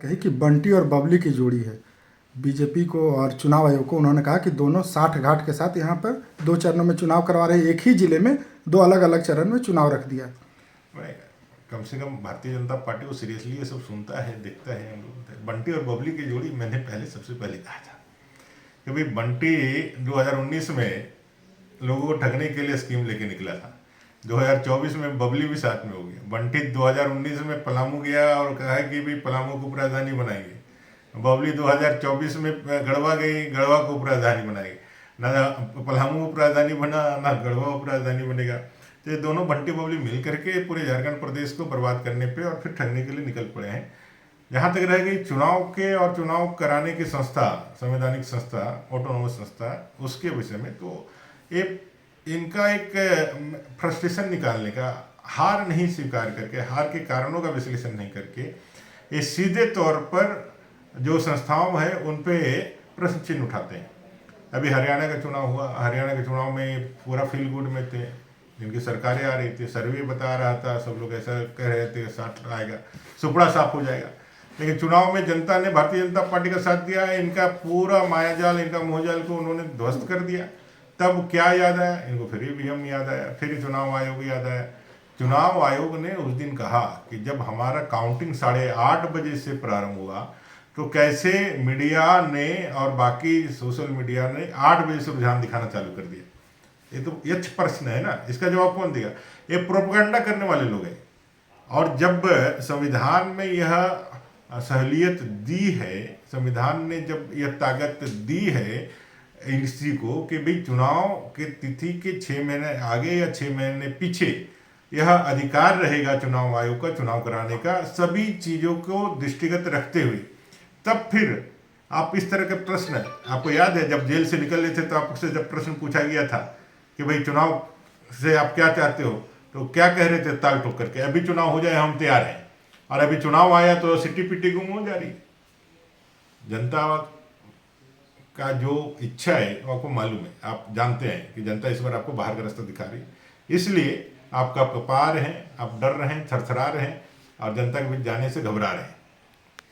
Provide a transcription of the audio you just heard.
कही कि बंटी और बबली की जोड़ी है। बीजेपी को और चुनाव आयोग को उन्होंने कहा कि दोनों 60 घाट के साथ यहाँ पर 2 चरणों में चुनाव करवा रहे हैं, एक ही जिले में 2 अलग अलग चरण में चुनाव रख दिया। मैं कम से कम भारतीय जनता पार्टी को सीरियसली ये सब सुनता है, देखता है। हम लोग बंटी और बबली की जोड़ी मैंने सबसे पहले कहा था कि भाई बंटी 2019 में लोगों को ठगने के लिए स्कीम लेके निकला था। 2024 में बबली भी साथ में हो गया। बंटी 2019 में पलामू गया और कहा कि भाई पलामू को उपराजधानी बनाएंगे। बबली 2024 में गढ़वा गई, गढ़वा को उपराजधानी बनाएगी। ना पलामू उपराजधानी बना, ना गढ़वा उपराजधानी बनेगा। तो ये दोनों बंटी बबली मिल करके पूरे झारखंड प्रदेश को बर्बाद करने पे और फिर ठगने के लिए निकल पड़े हैं। जहाँ तक रह गई चुनाव के और चुनाव कराने की संस्था, संवैधानिक संस्था, ऑटोनोमस संस्था, उसके विषय में तो ये इनका एक फ्रस्ट्रेशन निकालने का, हार नहीं स्वीकार करके, हार के कारणों का विश्लेषण नहीं करके, ये सीधे तौर पर जो संस्थाओं हैं उन पे प्रश्न चिन्ह उठाते हैं। अभी हरियाणा का चुनाव हुआ, हरियाणा के चुनाव में पूरा फील गुड में थे, जिनकी सरकारें आ रही थी, सर्वे बता रहा था, सब लोग ऐसा कह रहे थे 60 आएगा, सुपड़ा साफ हो जाएगा। लेकिन चुनाव में जनता ने भारतीय जनता पार्टी का साथ दिया है, इनका पूरा मायाजाल, इनका मोहजाल को उन्होंने ध्वस्त कर दिया। तब क्या याद आया इनको? फिर ईवीएम याद आया, फिर चुनाव आयोग याद आया। चुनाव आयोग ने उस दिन कहा कि जब हमारा काउंटिंग 8:30 बजे से प्रारंभ हुआ तो कैसे मीडिया ने और बाकी सोशल मीडिया ने 8 बजे से रुझान दिखाना चालू कर दिया। ये तो यक्ष प्रश्न है ना, इसका जवाब कौन देगा? ये प्रोपेगेंडा करने वाले लोग हैं। और जब संविधान में यह सहूलियत दी है, संविधान ने जब यह ताकत दी है इसी को कि भाई चुनाव के तिथि के 6 महीने आगे या 6 महीने पीछे यह अधिकार रहेगा चुनाव आयोग का चुनाव कराने का, सभी चीज़ों को दृष्टिगत रखते हुए, तब फिर आप इस तरह के प्रश्न, आपको याद है जब जेल से निकल रहे थे तो आपसे जब प्रश्न पूछा गया था कि भाई चुनाव से आप क्या चाहते हो, तो क्या कह रहे थे ताल ठोक करके? अभी चुनाव हो जाए हम तैयार हैं। और अभी चुनाव आया तो सिट्टी पिट्टी गुम हो जा रही। जनता का जो इच्छा है वो आपको मालूम है, आप जानते हैं कि जनता इस बार आपको बाहर का रास्ता दिखा रही है। इसलिए आपका कपा रहे हैं, आप डर रहे हैं, थरथरा रहे हैं और जनता के बीच जाने से घबरा रहे हैं।